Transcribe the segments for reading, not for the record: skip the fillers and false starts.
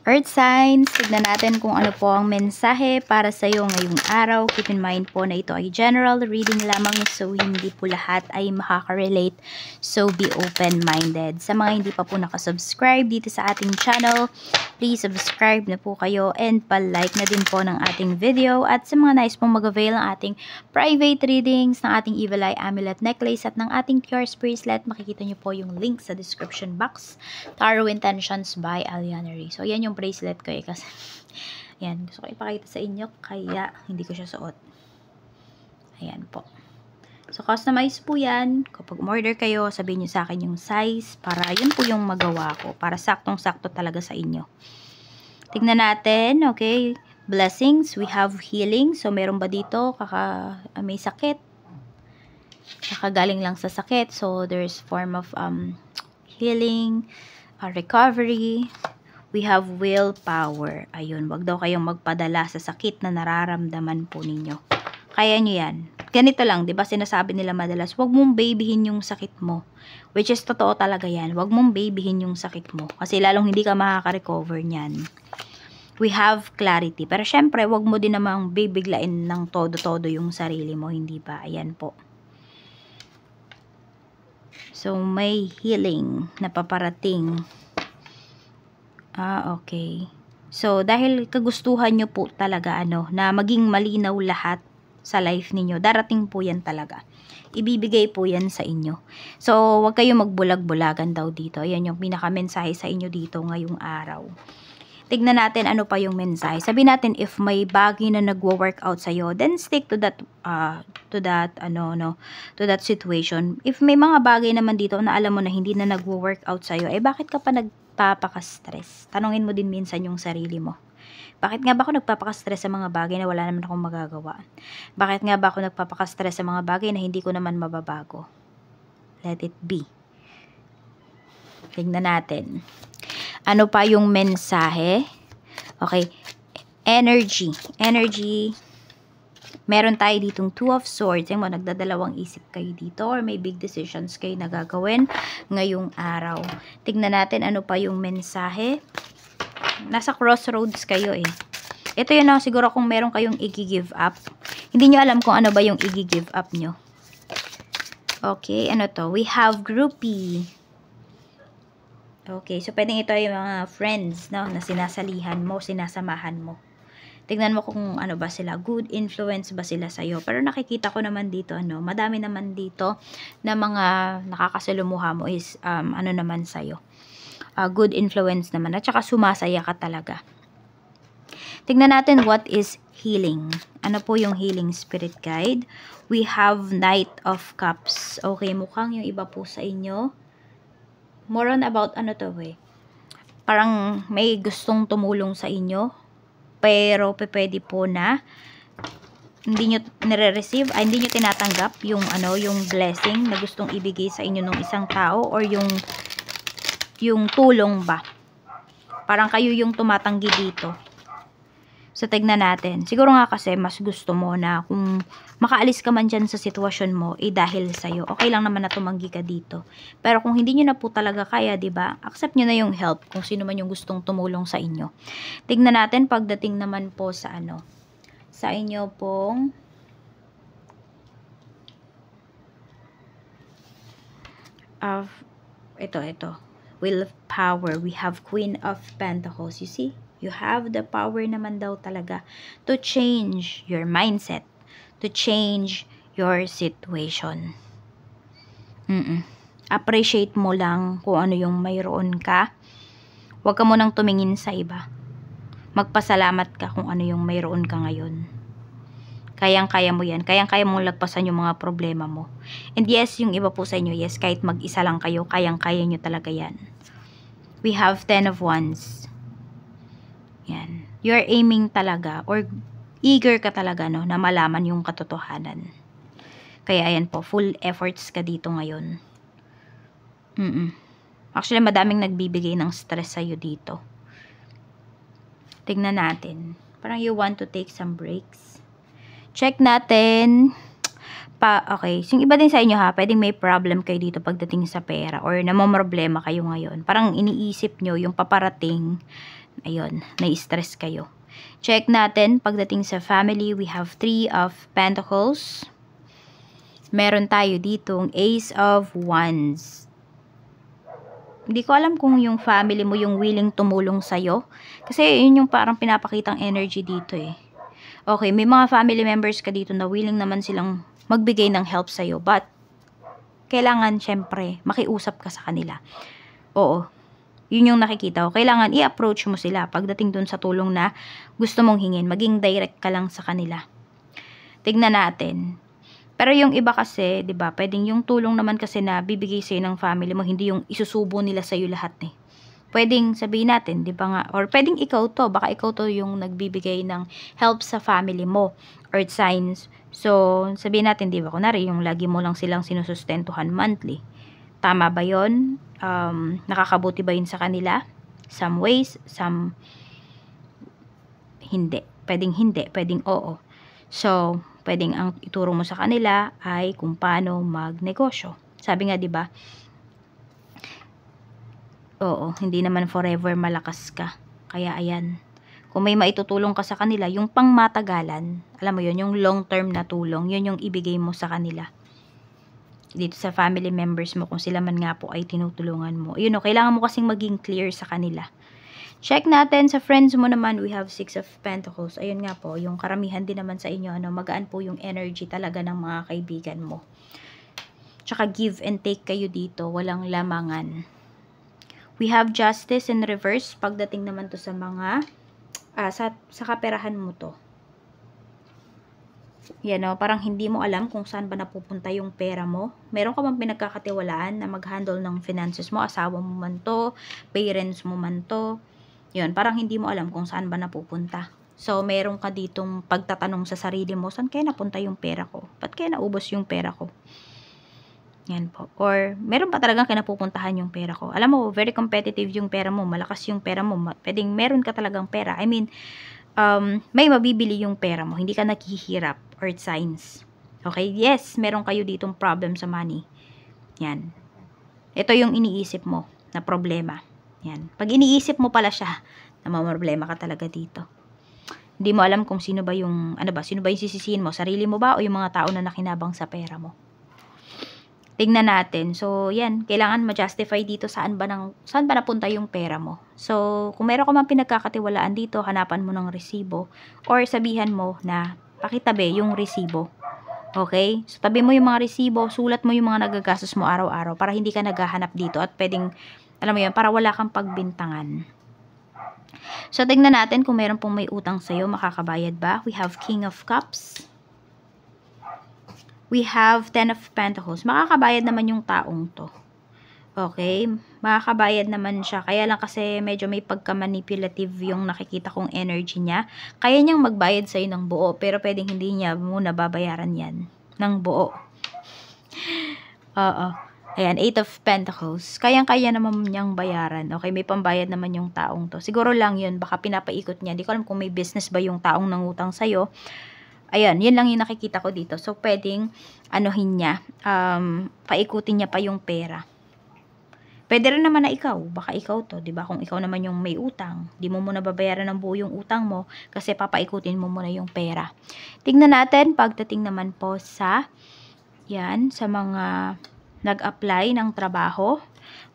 Earth signs, tignan natin kung ano po ang mensahe para sa iyo ngayong araw. Keep in mind po na ito ay general reading lamang, so hindi po lahat ay makaka-relate. So be open-minded. Sa mga hindi pa po nakasubscribe dito sa ating channel, please subscribe na po kayo and pa-like na din po ng ating video. At sa mga nais pong mag-avail ng ating private readings, ng ating Evil Eye Amulet Necklace at ng ating Pure Bracelet, makikita nyo po yung link sa description box. Tarot Intentions by Aliana Rey. So, yan yung bracelet ko eh. Kasi, yan. Gusto ko ipakita sa inyo. Kaya, hindi ko siya suot. Ayan po. So, customize po yan. Kapag order kayo, sabihin nyo sa akin yung size. Para, yun po yung magawa ko. Para saktong-sakto talaga sa inyo. Tignan natin. Okay. Blessings. We have healing. So, meron ba dito? May sakit. Kakagaling lang sa sakit. So, there's form of healing, recovery. We have willpower. Ayun, wag daw kayong magpadala sa sakit na nararamdaman po ninyo. Kaya nyo yan. Ganito lang, di ba sinasabi nila madalas, wag mong babyhin yung sakit mo. Which is totoo talaga yan. Wag mong babyhin yung sakit mo. Kasi lalong hindi ka makaka-recover niyan. We have clarity. Pero syempre, wag mo din namang bibiglain ng todo-todo yung sarili mo. Hindi ba? Ayan po. So, may healing na paparating. Okay. So, dahil kagustuhan nyo po talaga, na maging malinaw lahat sa life ninyo, darating po yan talaga. Ibibigay po yan sa inyo. So, wag kayong magbulag-bulagan daw dito. Yan yung pinaka-mensahe sa inyo dito ngayong araw. Tignan natin ano pa yung mensahe. Sabihin natin if may bagay na nagwo-workout sa iyo, then stick to that situation. If may mga bagay naman dito na alam mo na hindi na nagwo-workout sa iyo, bakit ka pa nagpapaka-stress? Tanungin mo din minsan yung sarili mo. Bakit nga ba ako nagpapaka-stress sa mga bagay na wala naman akong magagawa? Bakit nga ba ako nagpapaka-stress sa mga bagay na hindi ko naman mababago? Let it be. Tignan natin. Ano pa yung mensahe? Okay. Energy. Meron tayo ditong Two of Swords. Yung mga nagdadalawang isip kayo dito or may big decisions kayo na gagawin ngayong araw. Tignan natin ano pa yung mensahe. Nasa crossroads kayo eh. Ito yun siguro kung meron kayong i-give up. Hindi nyo alam kung ano ba yung i-give up nyo. Okay, ano to? We have groupie. Okay, so pwedeng ito yung mga friends na sinasalihan mo, sinasamahan mo. Tignan mo kung ano ba sila, good influence ba sila sa'yo. Pero nakikita ko naman dito, madami naman dito na mga nakakasalumuha mo is, naman sa'yo. Good influence naman, at saka sumasaya ka talaga. Tignan natin what is healing. Ano po yung healing spirit guide? We have Knight of Cups. Okay, mukhang yung iba po sa inyo. More on about parang may gustong tumulong sa inyo, pero pwede po na hindi nyo nire-receive, hindi nyo tinatanggap yung yung blessing na gustong ibigay sa inyo ng isang tao or yung tulong ba. Parang kayo yung tumatanggi dito. So, tignan natin. Siguro nga kasi mas gusto mo na kung makaalis ka man dyan sa sitwasyon mo, dahil sa'yo. Okay lang naman na tumanggi ka dito. Pero kung hindi nyo na po talaga kaya, diba, accept nyo na yung help kung sino man yung gustong tumulong sa inyo. Tignan natin pagdating naman po sa sa inyo pong ito. Willpower. We have Queen of Pentacles. You see? You have the power naman daw talaga to change your mindset, to change your situation. Appreciate mo lang kung ano yung mayroon ka. Huwag ka munang tumingin sa iba. Magpasalamat ka kung ano yung mayroon ka ngayon. Kayang-kaya mo yan. Kayang-kaya mong lagpasan yung mga problema mo. And yes, yung iba po sa inyo, yes, kahit mag-isa lang kayo, kayang-kaya nyo talaga yan. We have 10 of Wands. Yan. You're aiming talaga or eager ka talaga na malaman yung katotohanan. Kaya ayan po, full efforts ka dito ngayon. Actually, madaming nagbibigay ng stress sa'yo dito. Tignan natin. Parang you want to take some breaks. Check natin. Okay, yung iba din sa inyo pwedeng may problem kayo dito pagdating sa pera or namomroblema kayo ngayon. Parang iniisip nyo yung paparating Ayun, nai-stress kayo. Check natin, pagdating sa family, we have 3 of Pentacles. Meron tayo ditong Ace of Wands. Hindi ko alam kung yung family mo yung willing tumulong sa'yo. Kasi yun yung parang pinapakitang energy dito eh. Okay, may mga family members ka dito na willing naman silang magbigay ng help sa'yo. But, kailangan syempre, makiusap ka sa kanila. Oo, yun yung nakikita ko. Kailangan i-approach mo sila pagdating dun sa tulong na gusto mong hingin. Maging direct ka lang sa kanila. Tignan natin. Pero yung iba kasi, 'di ba, pwedeng yung tulong naman kasi na bibigay sa'yo ng family mo, hindi yung isusubo nila sa'yo lahat eh. Pwedeng sabihin natin, 'di ba nga, or pwedeng ikaw to, baka ikaw to yung nagbibigay ng help sa family mo, earth signs. So, sabihin natin, 'di ba, kunwari yung lagi mo lang silang sinusustentuhan monthly. Tama ba 'yon? Nakakabuti ba yun sa kanila? Some ways, some hindi. Pwedeng oo. So, pwedeng ang ituro mo sa kanila ay kung paano magnegosyo. Sabi nga, 'di ba? Oo, hindi naman forever malakas ka. Kaya ayan. Kung may maitutulong ka sa kanila, yung pangmatagalan, alam mo 'yun, yung long term na tulong, 'yun yung ibigay mo sa kanila. Dito sa family members mo, kung sila man nga po ay tinutulungan mo. Yun o, kailangan mo kasing maging clear sa kanila. Check natin sa friends mo naman, we have 6 of Pentacles. Ayun nga po, yung karamihan din naman sa inyo, magaan po yung energy talaga ng mga kaibigan mo. Tsaka give and take kayo dito, walang lamangan. We have Justice in reverse, pagdating naman to sa mga, sa kaperahan mo to. Yan o, parang hindi mo alam kung saan ba napupunta yung pera mo. Meron ka bang pinagkakatiwalaan na mag-handle ng finances mo? Asawa mo man to, parents mo man to. Yun, parang hindi mo alam kung saan ba napupunta. So, meron ka ditong pagtatanong sa sarili mo, saan kaya napunta yung pera ko? Ba't kaya naubos yung pera ko? Yan po. Or, meron pa talagang kinapupuntahan yung pera ko. Alam mo, very competitive yung pera mo, malakas yung pera mo, pwedeng meron ka talagang pera. I mean, may mabibili yung pera mo, hindi ka naghihirap, earth signs. Okay? Yes, meron kayo ditong problem sa money. Yan. Ito yung iniisip mo na problema. Yan. Pag iniisip mo pala siya, namamroblema ka talaga dito. Hindi mo alam kung sino ba yung, sino ba yung sisisihin mo? Sarili mo ba o yung mga tao na nakinabang sa pera mo? Tingnan natin. So, yan. Kailangan ma-justify dito saan ba napunta yung pera mo. So, kung meron ka man pinagkakatiwalaan dito, hanapan mo ng resibo. Or sabihan mo na pakitabi yung resibo. Okay? So, tabi mo yung mga resibo, sulat mo yung mga nagagastos mo araw-araw para hindi ka naghahanap dito at pwedeng, alam mo yun, para wala kang pagbintangan. So, tingnan natin kung meron pong may utang sa'yo, makakabayad ba? We have King of Cups. We have 10 of Pentacles. Makakabayad naman yung taong to. Okay? Makakabayad naman siya. Kaya lang kasi medyo may pagka-manipulative yung nakikita kong energy niya. Kaya niyang magbayad sa'yo ng buo. Pero pwedeng hindi niya muna babayaran yan. Ng buo. Oo. Ayan, 8 of Pentacles. Kayang-kaya naman niyang bayaran. Okay, may pambayad naman yung taong to. Siguro lang yun, baka pinapaikot niya. Hindi ko alam kung may business ba yung taong nangutang sa'yo. Ayan, yun lang yung nakikita ko dito. So, pwedeng, anuhin niya, paikutin niya pa yung pera. Pwede rin naman na ikaw. Baka ikaw to, diba? Kung ikaw naman yung may utang, di mo muna babayaran ng buo yung utang mo kasi papaikutin mo muna yung pera. Tingnan natin, pagdating naman po sa, yan, sa mga nag-apply ng trabaho.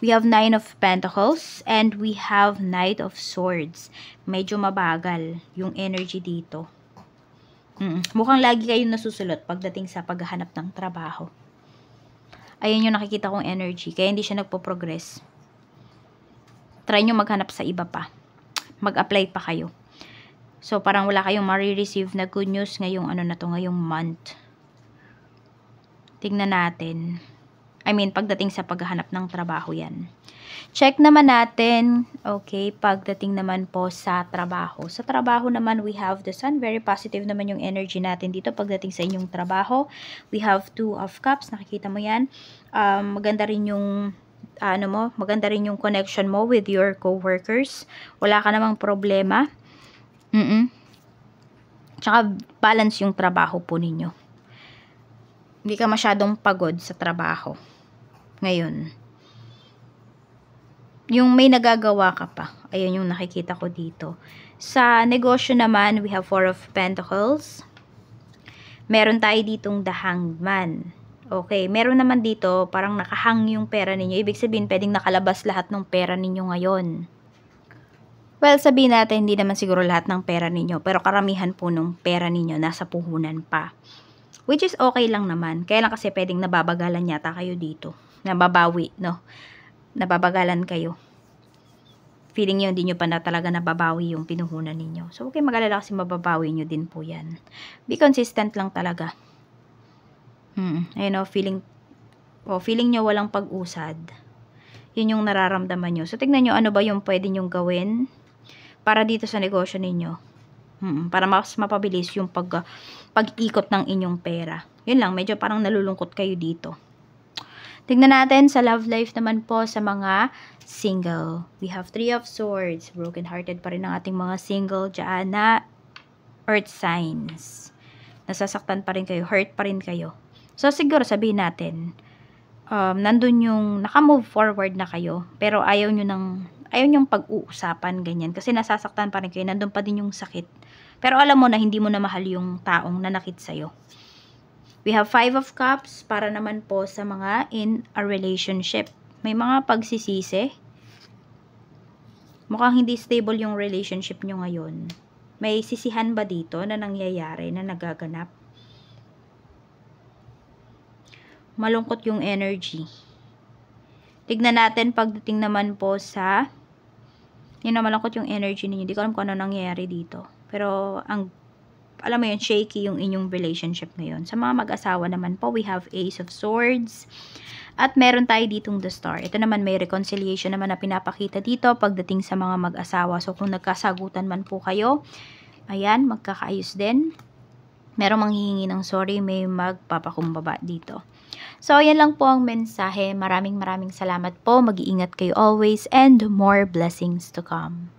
We have 9 of Pentacles and we have Knight of Swords. Medyo mabagal yung energy dito. Mukhang lagi kayong nasusulot pagdating sa paghahanap ng trabaho. Ayan yung nakikita kong energy. Kaya hindi siya nagpo-progress. Try nyo maghanap sa iba pa. Mag-apply pa kayo. So, parang wala kayong marireceive na good news ngayong ngayong month. Tingnan natin. I mean, pagdating sa paghahanap ng trabaho yan. Check naman natin, okay, pagdating naman po sa trabaho. Sa trabaho naman, we have the Sun. Very positive naman yung energy natin dito pagdating sa inyong trabaho. We have 2 of Cups. Nakikita mo yan. Maganda rin yung, maganda rin yung connection mo with your co-workers. Wala ka namang problema. Tsaka balance yung trabaho po ninyo. Hindi ka masyadong pagod sa trabaho. Ngayon. yung may nagagawa ka pa. Ayun yung nakikita ko dito. Sa negosyo naman, we have 4 of Pentacles. Meron tayo ditong The Hanged Man. Okay, meron naman dito, parang nakahang yung pera ninyo. Ibig sabihin, pwedeng nakalabas lahat ng pera ninyo ngayon. Well, sabihin natin, hindi naman siguro lahat ng pera ninyo, pero karamihan po ng pera ninyo nasa puhunan pa. Which is okay lang naman. Kaya lang kasi pwedeng nababagalan yata kayo dito. Nababawi, no? Nababagalan kayo. Feeling nyo, hindi nyo pa na talaga nababawi yung pinuhunan ninyo. So, okay, mag-alala kasi mababawi nyo din po yan. Be consistent lang talaga. Ayun o, feeling nyo walang pag-usad. Yun yung nararamdaman nyo. So, tignan nyo ano ba yung pwede nyong gawin para dito sa negosyo ninyo. Para mas mapabilis yung pag-ikot ng inyong pera. Yun lang, medyo parang nalulungkot kayo dito. Tignan natin sa love life naman po sa mga single. We have 3 of Swords. Broken-hearted pa rin ang ating mga single dyan na earth signs. Nasasaktan pa rin kayo, hurt pa rin kayo. So, siguro sabihin natin, nandun yung naka-move forward na kayo, pero ayaw nyong pag-uusapan, ganyan. Kasi nasasaktan pa rin kayo, nandun pa din yung sakit. Pero alam mo na hindi mo na mahal yung taong nanakit sa'yo. We have 5 of Cups para naman po sa mga in a relationship. May mga pagsisisi. Mukhang hindi stable yung relationship nyo ngayon. May sisihan ba dito na nangyayari, na nagaganap? Malungkot yung energy. Tignan natin pagdating naman po sa yun na, malungkot yung energy ninyo. Hindi ko alam kung ano nangyayari dito. Pero alam mo yun, shaky yung inyong relationship ngayon. Sa mga mag-asawa naman po, we have Ace of Swords. At meron tayo ditong The Star. Ito naman may reconciliation naman na pinapakita dito pagdating sa mga mag-asawa. So kung nagkasagutan man po kayo, ayan, magkakaayos din. Merong manghihingi ng sorry, may magpapakumbaba dito. So, ayan lang po ang mensahe. Maraming salamat po. Mag-iingat kayo always and more blessings to come.